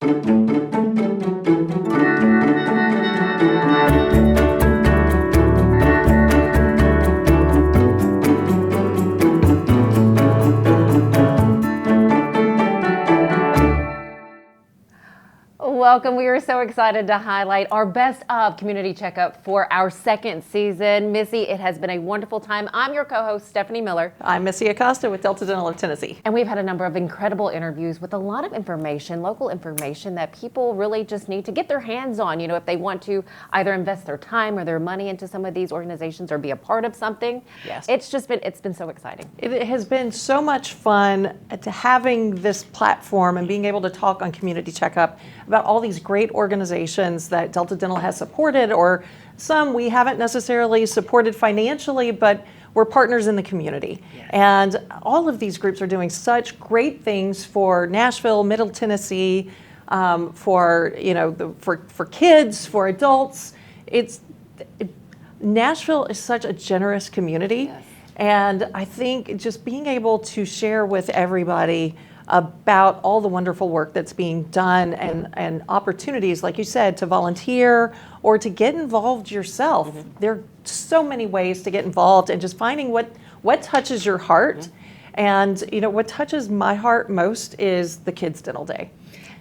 Welcome. We are so excited to highlight our Best of Community Checkup for our second season. Missy, it has been a wonderful time. I'm your co-host, Stefanie Miller. I'm Missy Acosta with Delta Dental of Tennessee. And we've had a number of incredible interviews with a lot of information, local information that people really just need to get their hands on, you know, if they want to either invest their time or their money into some of these organizations or be a part of something. Yes. It's been so exciting. It has been so much fun to having this platform and being able to talk on Community Checkup about all these great organizations that Delta Dental has supported, or some we haven't necessarily supported financially, but we're partners in the community. Yes. And all of these groups are doing such great things for Nashville, Middle Tennessee, for kids, for adults. Nashville is such a generous community. Yes. And I think just being able to share with everybody about all the wonderful work that's being done and opportunities, like you said, to volunteer or to get involved yourself. Mm-hmm. There are so many ways to get involved, and just finding what touches your heart. Mm-hmm. And you know, what touches my heart most is the Kids Dental Day.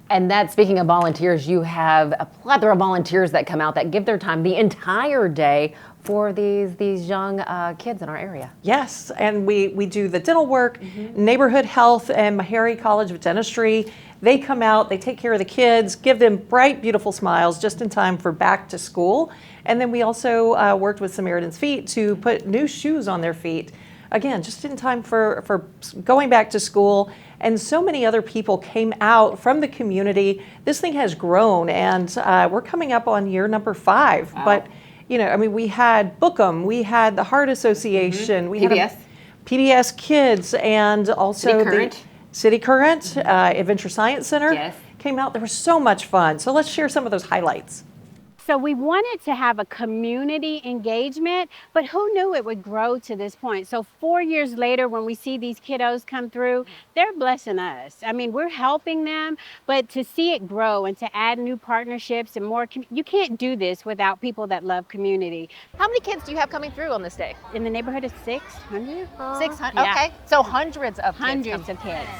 And that, speaking of volunteers, you have a plethora of volunteers that come out that give their time the entire day for these young kids in our area. Yes, and we do the dental work, mm-hmm. neighborhood health, and Meharry College of Dentistry. They come out, they take care of the kids, give them bright, beautiful smiles just in time for back to school. And then we also worked with Samaritan's Feet to put new shoes on their feet. Again, just in time for going back to school. And so many other people came out from the community. This thing has grown, and we're coming up on year number 5. Wow. But you know, I mean, we had Bookham, we had the Heart Association, mm-hmm. we PBS. had PBS Kids, and also the City Current, Adventure Science Center came out. There was so much fun. So let's share some of those highlights. So we wanted to have a community engagement, but who knew it would grow to this point? So 4 years later, when we see these kiddos come through, they're blessing us. I mean, we're helping them, but to see it grow and to add new partnerships and more, you can't do this without people that love community. How many kids do you have coming through on this day? In the neighborhood of 600. 600, yeah. Okay. So hundreds of kids,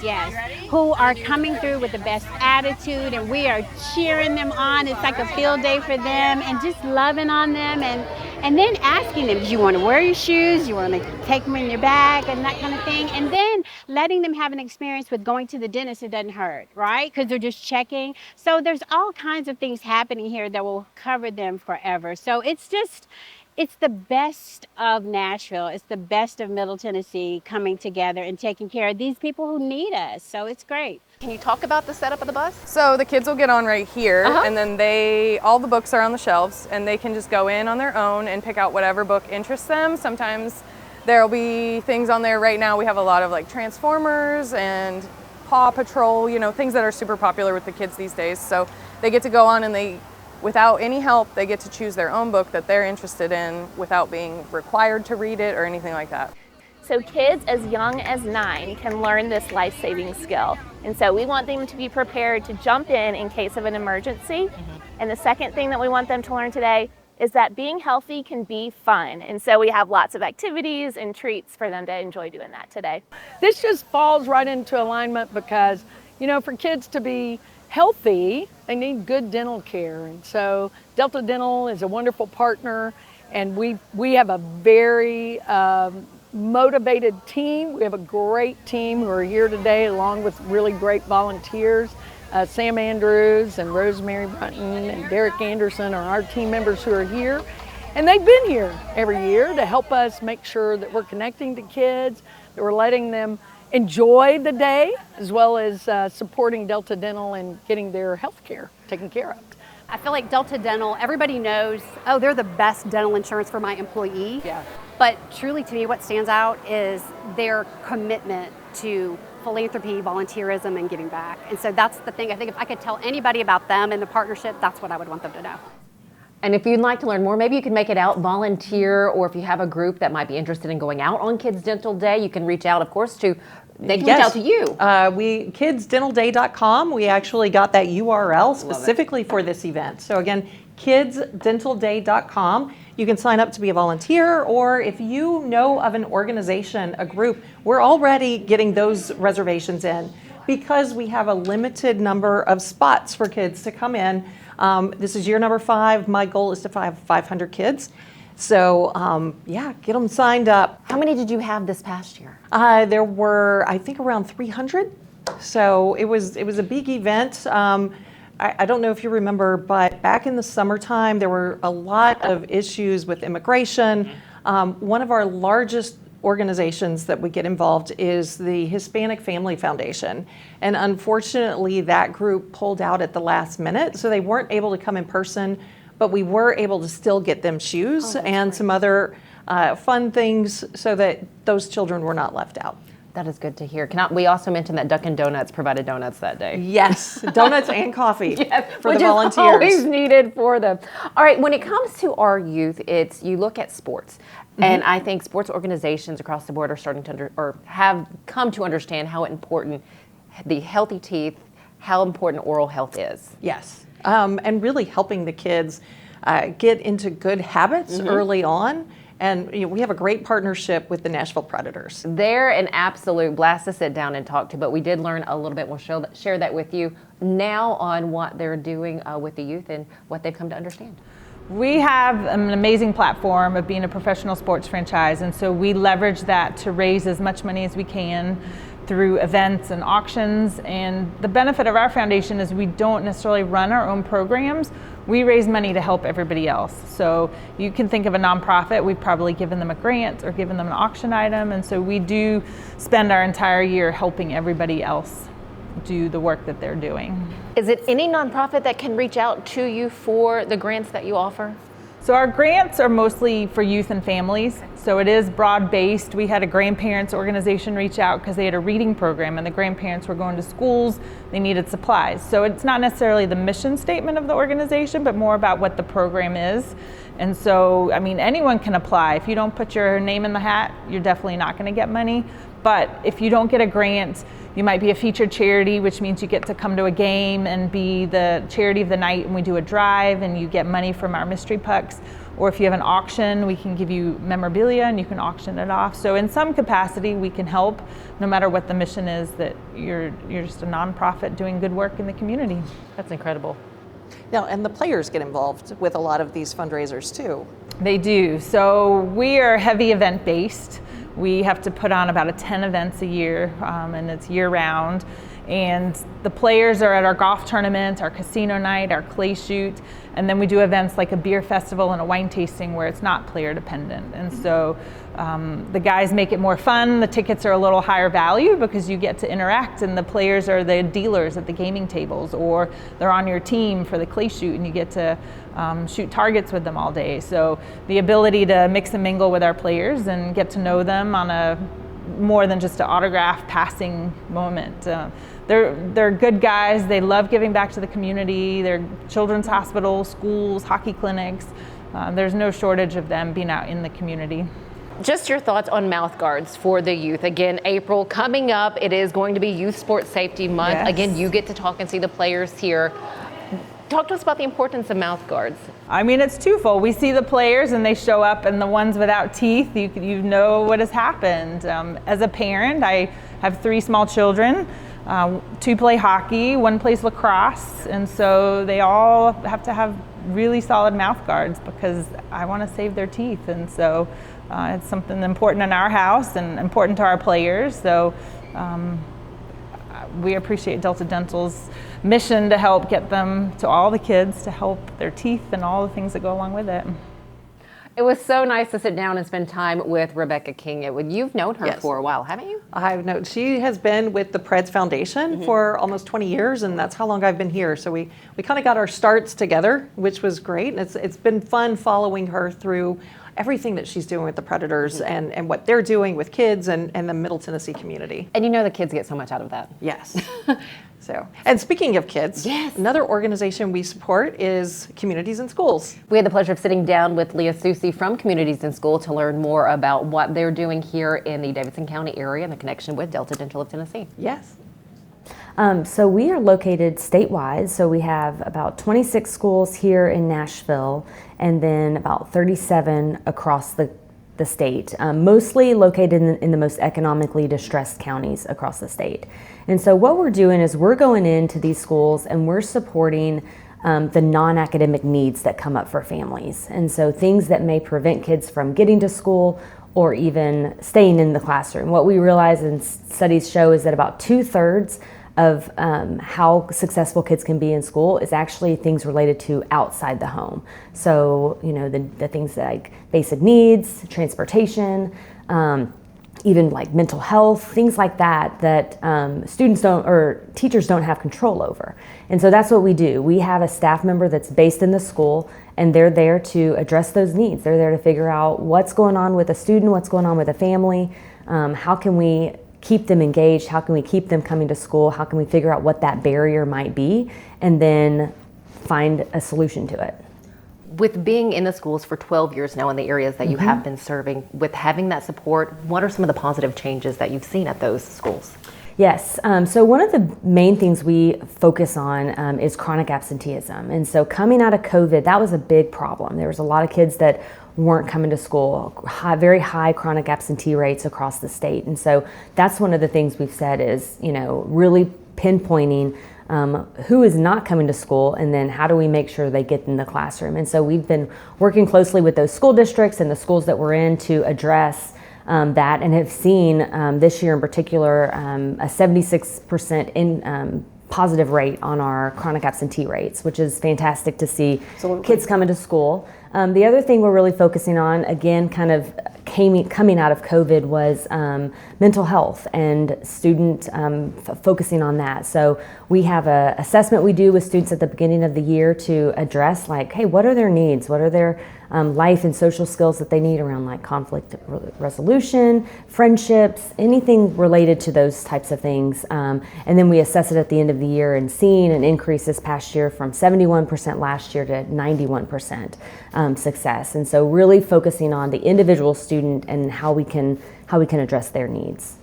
yes, who are coming through with the best attitude, and we are cheering them on. It's like a field day for them. And just loving on them, and then asking them, do you want to wear your shoes? Do you want to take them in your bag and that kind of thing? And then letting them have an experience with going to the dentist. It doesn't hurt, right? Because they're just checking. So there's all kinds of things happening here that will cover them forever. So it's the best of Nashville. It's the best of Middle Tennessee coming together and taking care of these people who need us. So it's great. Can you talk about the setup of the bus? So the kids will get on right here, and then all the books are on the shelves, and they can just go in on their own and pick out whatever book interests them. Sometimes there'll be things on there. Right now we have a lot of like Transformers and Paw Patrol, you know, things that are super popular with the kids these days. So they get to go on, and without any help, they get to choose their own book that they're interested in without being required to read it or anything like that. So kids as young as 9 can learn this life-saving skill. And so we want them to be prepared to jump in case of an emergency. Mm-hmm. And the second thing that we want them to learn today is that being healthy can be fun. And so we have lots of activities and treats for them to enjoy doing that today. This just falls right into alignment because, you know, for kids to be healthy, they need good dental care. And so Delta Dental is a wonderful partner, and we have a very motivated team. We have a great team who are here today, along with really great volunteers. Sam Andrews and Rosemary Brunton and Derek Anderson are our team members who are here. And they've been here every year to help us make sure that we're connecting to kids, that we're letting them enjoy the day, as well as supporting Delta Dental and getting their health care taken care of. I feel like Delta Dental, everybody knows, oh, they're the best dental insurance for my employee. Yeah. But truly, to me, what stands out is their commitment to philanthropy, volunteerism, and giving back. And so that's the thing. I think if I could tell anybody about them and the partnership, that's what I would want them to know. And if you'd like to learn more, maybe you can make it out, volunteer, or if you have a group that might be interested in going out on Kids Dental Day, you can reach out, of course, to They can reach out to you. Kidsdentalday.com. We actually got that URL specifically for this event. So again, kidsdentalday.com. You can sign up to be a volunteer, or if you know of an organization, a group, we're already getting those reservations in because we have a limited number of spots for kids to come in. This is year number 5. My goal is to have 500 kids. So yeah, get them signed up. How many did you have this past year? There were, I think, around 300. So it was a big event. I don't know if you remember, but back in the summertime, there were a lot of issues with immigration. One of our largest organizations that we get involved is the Hispanic Family Foundation. And unfortunately, that group pulled out at the last minute, so they weren't able to come in person, but we were able to still get them shoes and some other fun things so that those children were not left out. That is good to hear. We also mentioned that Dunkin' Donuts provided donuts that day. Yes, donuts and coffee for the which volunteers. Is always needed for them. All right, when it comes to our youth, you look at sports, and I think sports organizations across the board are starting to have come to understand how important the healthy teeth, how important oral health is. Yes, and really helping the kids get into good habits early on. And we have a great partnership with the Nashville Predators. They're an absolute blast to sit down and talk to, but we did learn a little bit. We'll share that with you now on what they're doing with the youth and what they've come to understand. We have an amazing platform of being a professional sports franchise, and so we leverage that to raise as much money as we can through events and auctions. And the benefit of our foundation is we don't necessarily run our own programs. We raise money to help everybody else. So you can think of a nonprofit, we've probably given them a grant or given them an auction item, and so we do spend our entire year helping everybody else do the work that they're doing. Is it any nonprofit that can reach out to you for the grants that you offer? So our grants are mostly for youth and families, so it is broad-based. We had a grandparents organization reach out because they had a reading program and the grandparents were going to schools, they needed supplies. So it's not necessarily the mission statement of the organization, but more about what the program is. And so, I mean, anyone can apply. If you don't put your name in the hat, you're definitely not going to get money. But if you don't get a grant, you might be a featured charity, which means you get to come to a game and be the charity of the night, and we do a drive and you get money from our mystery pucks. Or if you have an auction, we can give you memorabilia and you can auction it off. So in some capacity, we can help, no matter what the mission is, that you're just a nonprofit doing good work in the community. That's incredible. Now, and the players get involved with a lot of these fundraisers too. They do. So we are heavy event based. We have to put on about 10 events a year, and it's year round. And the players are at our golf tournament, our casino night, our clay shoot, and then we do events like a beer festival and a wine tasting where it's not player dependent. And so the guys make it more fun. The tickets are a little higher value because you get to interact, and the players are the dealers at the gaming tables, or they're on your team for the clay shoot and you get to shoot targets with them all day. So the ability to mix and mingle with our players and get to know them on a more than just an autograph passing moment. They're good guys. They love giving back to the community. They're children's hospitals, schools, hockey clinics. There's no shortage of them being out in the community. Just your thoughts on mouth guards for the youth. Again, April coming up, it is going to be Youth Sports Safety Month. Yes. Again, you get to talk and see the players here. Talk to us about the importance of mouth guards. I mean, it's twofold. We see the players and they show up, and the ones without teeth, you know what has happened. As a parent, I have 3 small children. 2 play hockey, 1 plays lacrosse, and so they all have to have really solid mouth guards because I want to save their teeth. And so it's something important in our house and important to our players. So we appreciate Delta Dental's mission to help get them to all the kids to help their teeth and all the things that go along with it. It was so nice to sit down and spend time with Rebecca King. You've known her Yes. for a while, haven't you? I've known she has been with the Preds Foundation for almost 20 years, and that's how long I've been here. So we kind of got our starts together, which was great. And it's been fun following her through everything that she's doing with the Predators and what they're doing with kids and the Middle Tennessee community. And you know the kids get so much out of that. Yes. So, and speaking of kids, Yes. another organization we support is Communities in Schools. We had the pleasure of sitting down with Leah Susi from Communities in School to learn more about what they're doing here in the Davidson County area and the connection with Delta Dental of Tennessee. Yes. So we are located statewide, so we have about 26 schools here in Nashville and then about 37 across the state, mostly located in the most economically distressed counties across the state. And so what we're doing is we're going into these schools and we're supporting the non-academic needs that come up for families. And so things that may prevent kids from getting to school or even staying in the classroom. What we realize and studies show is that about 2/3 of how successful kids can be in school is actually things related to outside the home. So, you know, the things like basic needs, transportation, even like mental health, things like that, that students don't or teachers don't have control over. And so that's what we do. We have a staff member that's based in the school and they're there to address those needs. They're there to figure out what's going on with a student, what's going on with a family, how can we keep them engaged, how can we keep them coming to school, how can we figure out what that barrier might be, and then find a solution to it. With being in the schools for 12 years now in the areas that you have been serving, with having that support, what are some of the positive changes that you've seen at those schools? Yes, so one of the main things we focus on is chronic absenteeism. And so coming out of COVID, that was a big problem. There was a lot of kids that weren't coming to school, very high chronic absentee rates across the state. And so that's one of the things we've said is, you know, really pinpointing who is not coming to school and then how do we make sure they get in the classroom. And so we've been working closely with those school districts and the schools that we're in to address that, and have seen this year in particular a 76% positive rate on our chronic absentee rates, which is fantastic to see. Absolutely. Kids coming to school. The other thing we're really focusing on, again, kind of coming out of COVID, was mental health and student focusing on that. So we have an assessment we do with students at the beginning of the year to address, like, hey, what are their needs? What are their life and social skills that they need around, like, conflict resolution, friendships, anything related to those types of things. And then we assess it at the end of the year, and seeing an increase this past year from 71% last year to 91% success. And so really focusing on the individual student and how we can address their needs.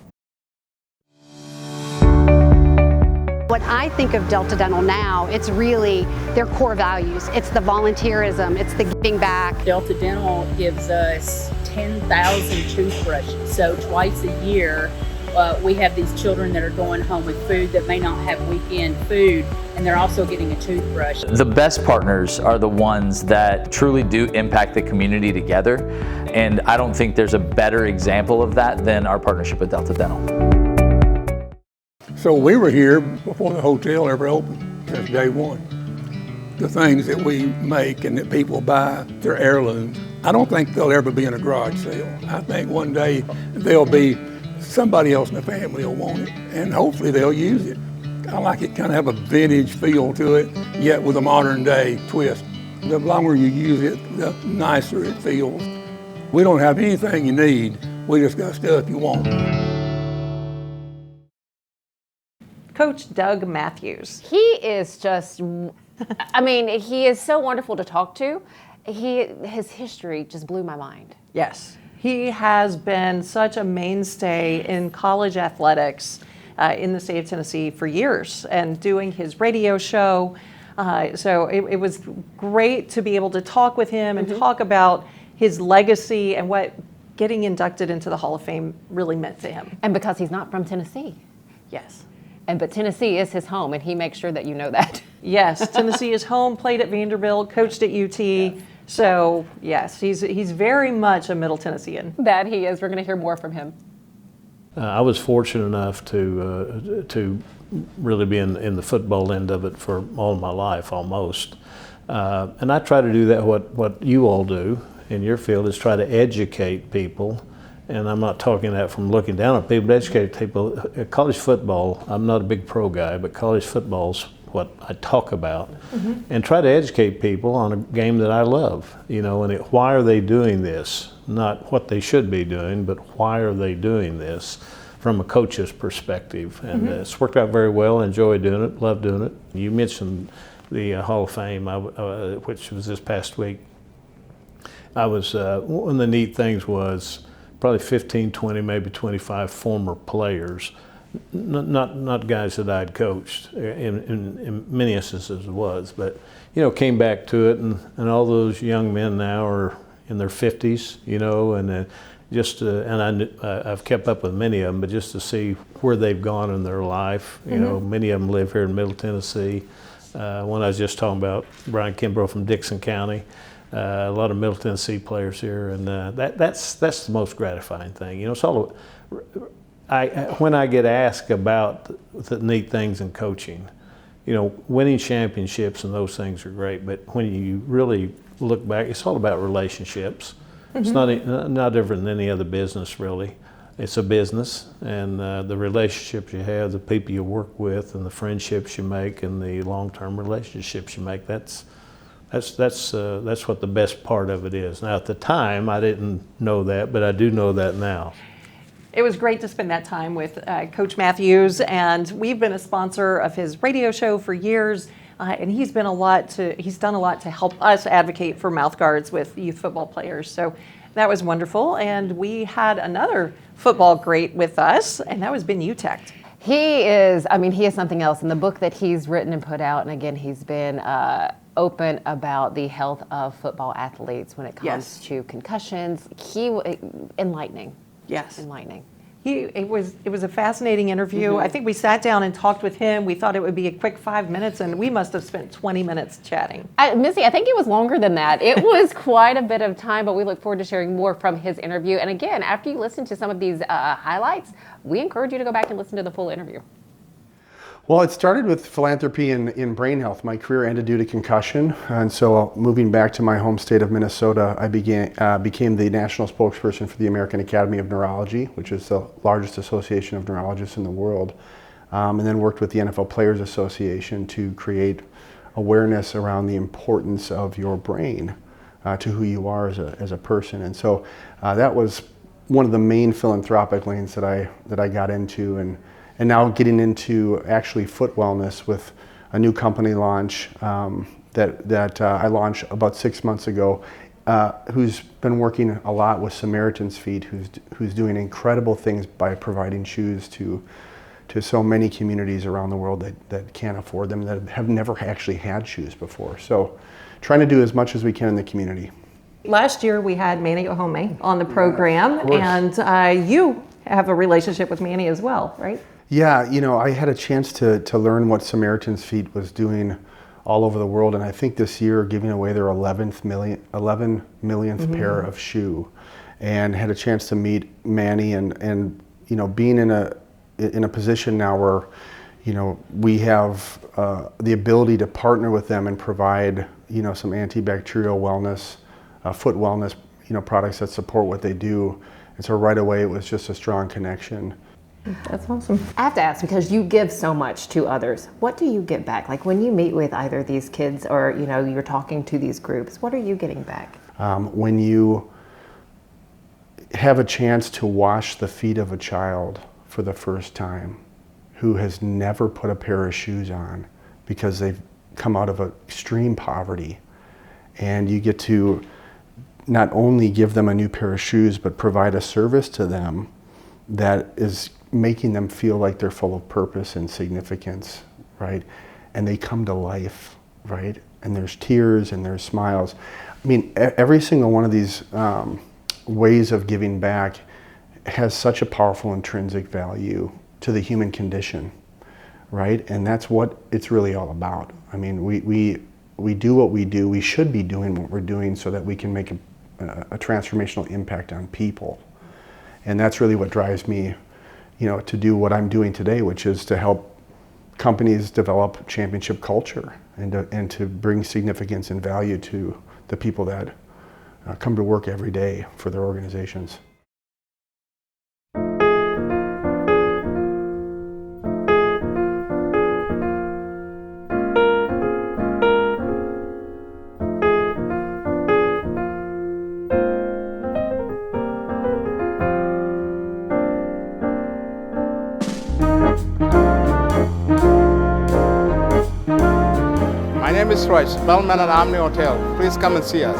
When I think of Delta Dental now, it's really their core values. It's the volunteerism, it's the giving back. Delta Dental gives us 10,000 toothbrushes. So twice a year, we have these children that are going home with food that may not have weekend food, and they're also getting a toothbrush. The best partners are the ones that truly do impact the community together, and I don't think there's a better example of that than our partnership with Delta Dental. So we were here before the hotel ever opened, since day one. The things that we make and that people buy, they're heirlooms. I don't think they'll ever be in a garage sale. I think one day they'll be, somebody else in the family will want it, and hopefully they'll use it. I like it kind of have a vintage feel to it, yet with a modern day twist. The longer you use it, the nicer it feels. We don't have anything you need, we just got stuff you want. Coach Doug Matthews. He is just, I mean, he is so wonderful to talk to. His history just blew my mind. Yes, he has been such a mainstay in college athletics in the state of Tennessee for years, and doing his radio show. So it was great to be able to talk with him and talk about his legacy and what getting inducted into the Hall of Fame really meant to him. And because he's not from Tennessee. Yes. But Tennessee is his home, and he makes sure that you know that. Yes, Tennessee is home, played at Vanderbilt, coached at UT. Yes. So yes, he's very much a Middle Tennessean. That he is. We're going to hear more from him. I was fortunate enough to really be in the football end of it for all my life, almost. And I try to do that, what you all do in your field, is try to educate people. And I'm not talking that from looking down on people, but educate people. College football, I'm not a big pro guy, but college football's what I talk about. And try to educate people on a game that I love. You know, and why are they doing this? Not what they should be doing, but why are they doing this? from a coach's perspective. And it's worked out very well. Enjoy doing it, love doing it. You mentioned the Hall of Fame, which was this past week. I was, one of the neat things was probably 15, 20, maybe 25 former players, not guys that I'd coached, in many instances it was, but, came back to it, and all those young men now are in their 50s, and I've kept up with many of them, but just to see where they've gone in their life, many of them live here in Middle Tennessee. One I was just talking about, Brian Kimbrough from Dixon County. A lot of Middle Tennessee players here, and that's the most gratifying thing. It's all. When I get asked about the neat things in coaching, winning championships and those things are great, but when you really look back, it's all about relationships. It's not different than any other business, really. It's a business, and the relationships you have, the people you work with, and the friendships you make, and the long-term relationships you make. That's what the best part of it is. Now, at the time, I didn't know that, but I do know that now. It was great to spend that time with Coach Matthews, and we've been a sponsor of his radio show for years, and he's done a lot to help us advocate for mouth guards with youth football players. So that was wonderful, and we had another football great with us, and that was Ben Utecht. He is something else. In the book that he's written and put out, and again, he's been open about the health of football athletes when it comes to concussions. Enlightening. Yes. Enlightening. It was a fascinating interview. I think we sat down and talked with him. We thought it would be a quick 5 minutes, and we must have spent 20 minutes chatting. Missy, I think it was longer than that. It was quite a bit of time, but we look forward to sharing more from his interview. And again, after you listen to some of these highlights, we encourage you to go back and listen to the full interview. Well, it started with philanthropy in brain health. My career ended due to concussion, and so moving back to my home state of Minnesota, I became the national spokesperson for the American Academy of Neurology, which is the largest association of neurologists in the world, and then worked with the NFL Players Association to create awareness around the importance of your brain to who you are as a person. And so that was one of the main philanthropic lanes that I got into, and now getting into actually foot wellness with a new company launch that I launched about 6 months ago, who's been working a lot with Samaritan's Feet, who's doing incredible things by providing shoes to so many communities around the world that can't afford them, that have never actually had shoes before. So trying to do as much as we can in the community. Last year we had Manny Ohome on the program, and you have a relationship with Manny as well, right? Yeah, I had a chance to learn what Samaritan's Feet was doing all over the world, and I think this year giving away their 11 millionth pair of shoe, and had a chance to meet Manny, and being in a position now where we have the ability to partner with them and provide some antibacterial wellness, foot wellness products that support what they do. And so right away it was just a strong connection. That's awesome. I have to ask, because you give so much to others, what do you get back? Like when you meet with either these kids or you're talking to these groups, what are you getting back? When you have a chance to wash the feet of a child for the first time who has never put a pair of shoes on because they've come out of extreme poverty, and you get to not only give them a new pair of shoes but provide a service to them that is making them feel like they're full of purpose and significance, right? And they come to life, right? And there's tears and there's smiles. I mean, every single one of these ways of giving back has such a powerful intrinsic value to the human condition, right? And that's what it's really all about. I mean, we do what we do. We should be doing what we're doing so that we can make a transformational impact on people. And that's really what drives me, to do what I'm doing today, which is to help companies develop championship culture and to bring significance and value to the people that come to work every day for their organizations. My name is Royce, Bellman and Omni Hotel. Please come and see us.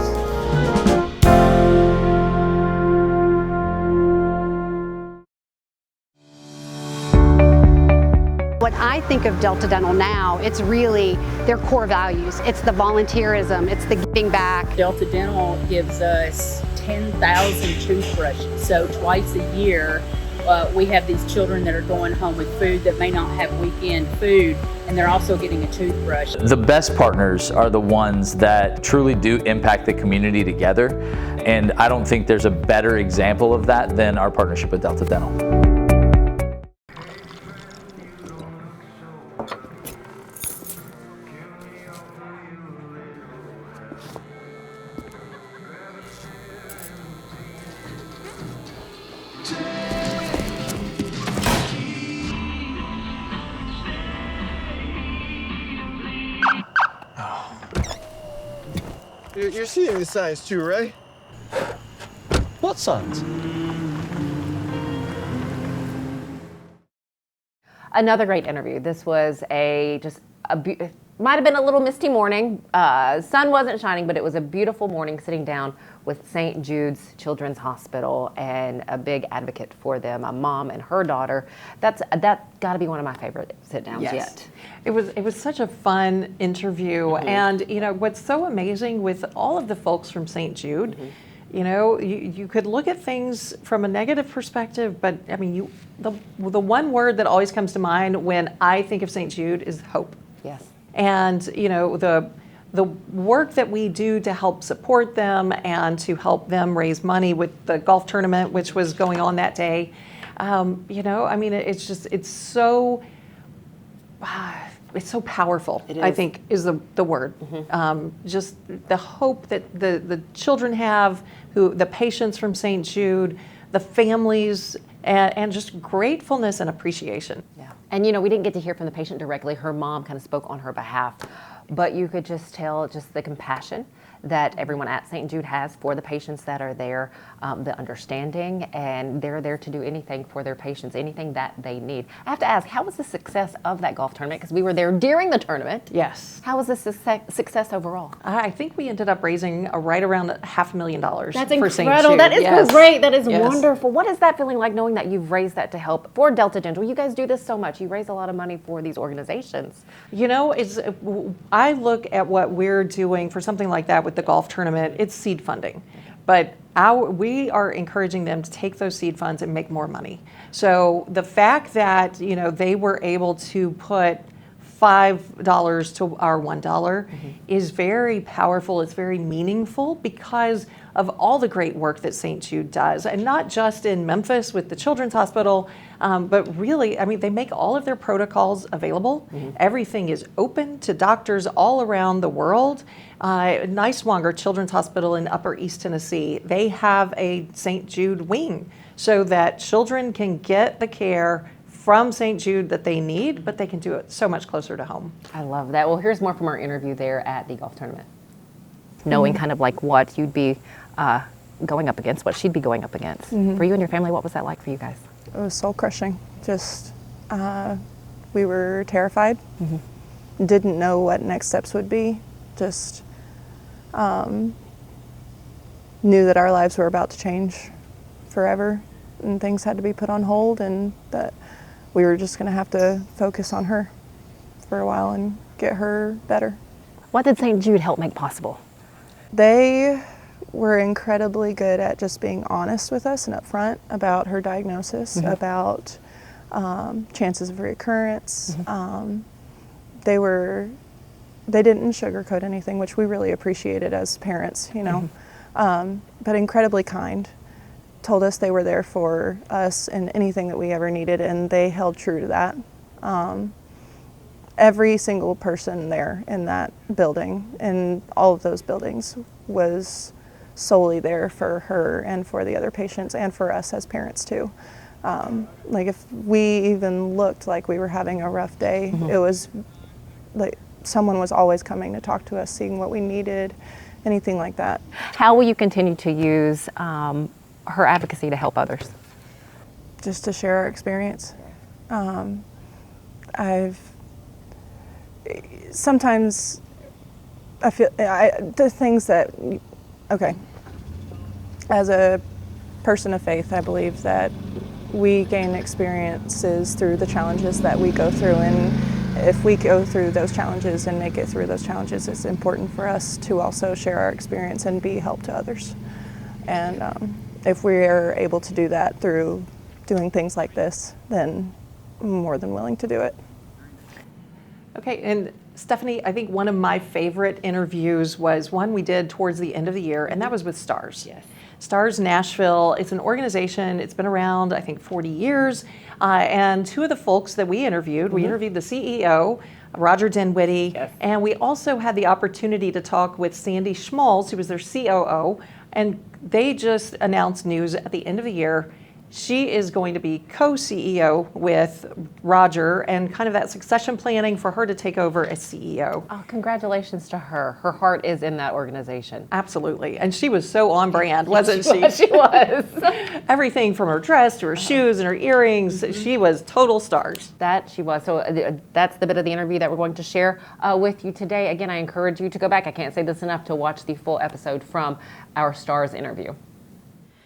When I think of Delta Dental now, it's really their core values. It's the volunteerism, it's the giving back. Delta Dental gives us 10,000 toothbrushes. So twice a year, we have these children that are going home with food that may not have weekend food, and they're also getting a toothbrush. The best partners are the ones that truly do impact the community together, and I don't think there's a better example of that than our partnership with Delta Dental. You're seeing the signs too, right? What signs? Another great interview. This was might have been a little misty morning. Sun wasn't shining, but it was a beautiful morning sitting down with St. Jude's Children's Hospital and a big advocate for them, a mom and her daughter. That's got to be one of my favorite sit downs yet. It was such a fun interview, and you know what's so amazing with all of the folks from St. Jude. You know, you could look at things from a negative perspective, but I mean, the one word that always comes to mind when I think of St. Jude is hope. Yes. And you know, the work that we do to help support them and to help them raise money with the golf tournament, which was going on that day. You know, I mean, it's so powerful, I think is the word. Just the hope that the children have, the patients from St. Jude, the families, and just gratefulness and appreciation. Yeah. And you know, we didn't get to hear from the patient directly. Her mom kind of spoke on her behalf, but you could just tell just the compassion that everyone at St. Jude has for the patients that are there, the understanding, and they're there to do anything for their patients, anything that they need. I have to ask, how was the success of that golf tournament? Because we were there during the tournament. Yes. How was the success overall? I think we ended up raising right around $500,000 That's for St. incredible. Jude. That is Yes. great. That is Yes. wonderful. What is that feeling like, knowing that you've raised that to help for Delta Dental? You guys do this so much. You raise a lot of money for these organizations. You know, I look at what we're doing for something like that with the golf tournament. It's seed funding, but we are encouraging them to take those seed funds and make more money. So the fact that, you know, they were able to put $5 to our $1 is very powerful. It's very meaningful because of all the great work that St. Jude does, and not just in Memphis with the Children's Hospital, but really, I mean, they make all of their protocols available. Everything is open to doctors all around the world. Niswonger Children's Hospital in Upper East Tennessee, they have a St. Jude wing so that children can get the care from St. Jude that they need, but they can do it so much closer to home. I love that. Well, here's more from our interview there at the golf tournament. Knowing kind of like what you'd be going up against, what she'd be going up against. For you and your family, what was that like for you guys? It was soul crushing. Just, we were terrified. Didn't know what next steps would be. Just knew that our lives were about to change forever and things had to be put on hold, and that we were just going to have to focus on her for a while and get her better. What did St. Jude help make possible? They were incredibly good at just being honest with us and upfront about her diagnosis, about chances of reoccurrence. They didn't sugarcoat anything, which we really appreciated as parents, you know, but incredibly kind. Told us they were there for us and anything that we ever needed, and they held true to that. Every single person there in that building, in all of those buildings, was solely there for her and for the other patients and for us as parents too. Like if we even looked like we were having a rough day, it was like someone was always coming to talk to us, seeing what we needed, anything like that. How will you continue to use her advocacy to help others? Just to share our experience. Sometimes I feel the things that, okay, as a person of faith, I believe that we gain experiences through the challenges that we go through, and if we go through those challenges and make it through those challenges, it's important for us to also share our experience and be help to others. And if we are able to do that through doing things like this, then I'm more than willing to do it. Okay, and Stefanie, I think one of my favorite interviews was one we did towards the end of the year, and that was with STARS. Yes. STARS Nashville, it's an organization, it's been around, I think, 40 years. And two of the folks that we interviewed the CEO, Roger Dinwiddie, and we also had the opportunity to talk with Sandy Schmalz, who was their COO, and they just announced news at the end of the year. She is going to be co-CEO with Roger, and kind of that succession planning for her to take over as CEO. Oh, congratulations to her. Her heart is in that organization. Absolutely. And she was so on brand, wasn't she? She was. Everything from her dress to her shoes and her earrings, she was total STARS. That she was. So that's the bit of the interview that we're going to share with you today. Again, I encourage you to go back. I can't say this enough, to watch the full episode from our STARS interview.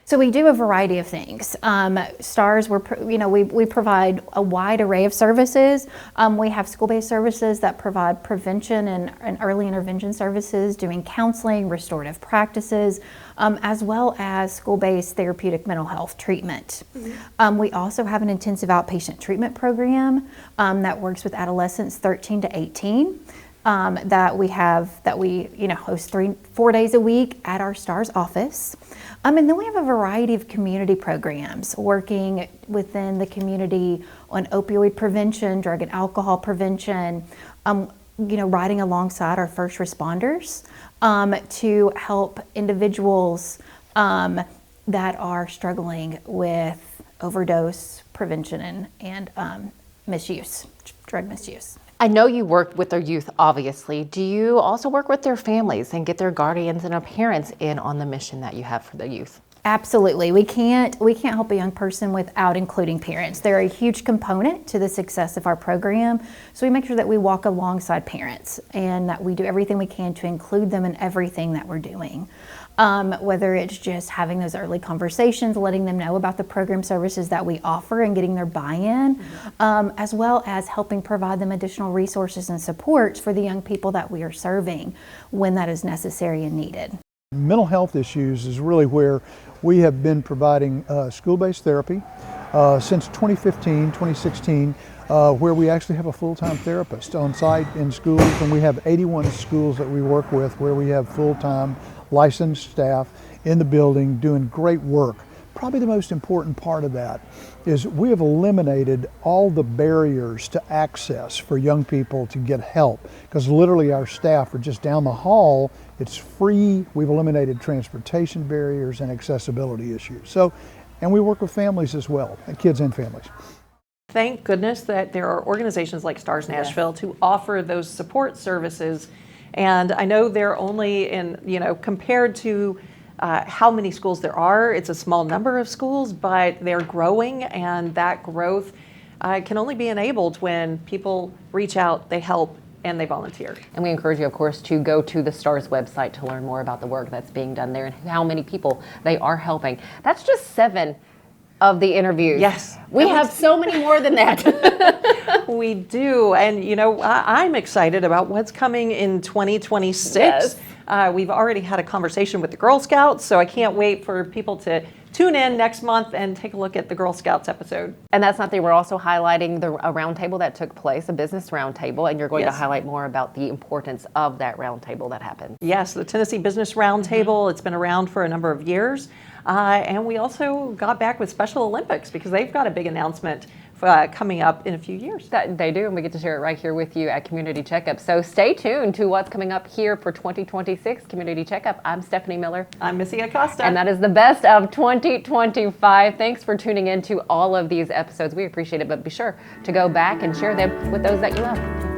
So we do a variety of things. STARS, we provide a wide array of services. We have school-based services that provide prevention and early intervention services, doing counseling, restorative practices, as well as school-based therapeutic mental health treatment. We also have an intensive outpatient treatment program that works with adolescents 13 to 18. That we host 4 days a week at our STARS office. And then we have a variety of community programs working within the community on opioid prevention, drug and alcohol prevention, riding alongside our first responders to help individuals that are struggling with overdose prevention and misuse, drug misuse. I know you work with their youth, obviously. Do you also work with their families and get their guardians and their parents in on the mission that you have for the youth? Absolutely. We can't help a young person without including parents. They're a huge component to the success of our program. So we make sure that we walk alongside parents and that we do everything we can to include them in everything that we're doing. Whether it's just having those early conversations, letting them know about the program services that we offer and getting their buy-in, as well as helping provide them additional resources and supports for the young people that we are serving when that is necessary and needed. Mental health issues is really where we have been providing school-based therapy since 2015, 2016, where we actually have a full-time therapist on site in schools, and we have 81 schools that we work with where we have full-time licensed staff in the building doing great work. Probably the most important part of that is we have eliminated all the barriers to access for young people to get help, because literally our staff are just down the hall. It's free. We've eliminated transportation barriers and accessibility issues. And we work with families as well, kids and families. Thank goodness that there are organizations like STARS Nashville to offer those support services. And I know they're only compared to how many schools there are, it's a small number of schools, but they're growing, and that growth can only be enabled when people reach out, they help, and they volunteer. And we encourage you, of course, to go to the STARS website to learn more about the work that's being done there and how many people they are helping. That's just 7 of the interviews. Yes. We have so many more than that. We do, and I'm excited about what's coming in 2026. Yes. We've already had a conversation with the Girl Scouts, so I can't wait for people to tune in next month and take a look at the Girl Scouts episode. And that's something we're also highlighting, a roundtable that took place, a business roundtable, and you're going to highlight more about the importance of that roundtable that happened. Yes, the Tennessee Business Roundtable. It's been around for a number of years. And we also got back with Special Olympics because they've got a big announcement coming up in a few years. That they do, and we get to share it right here with you at Community Checkup. So stay tuned to what's coming up here for 2026 Community Checkup. I'm Stefanie Miller. I'm Missy Acosta. And that is the best of 2025. Thanks for tuning in to all of these episodes. We appreciate it, but be sure to go back and share them with those that you love.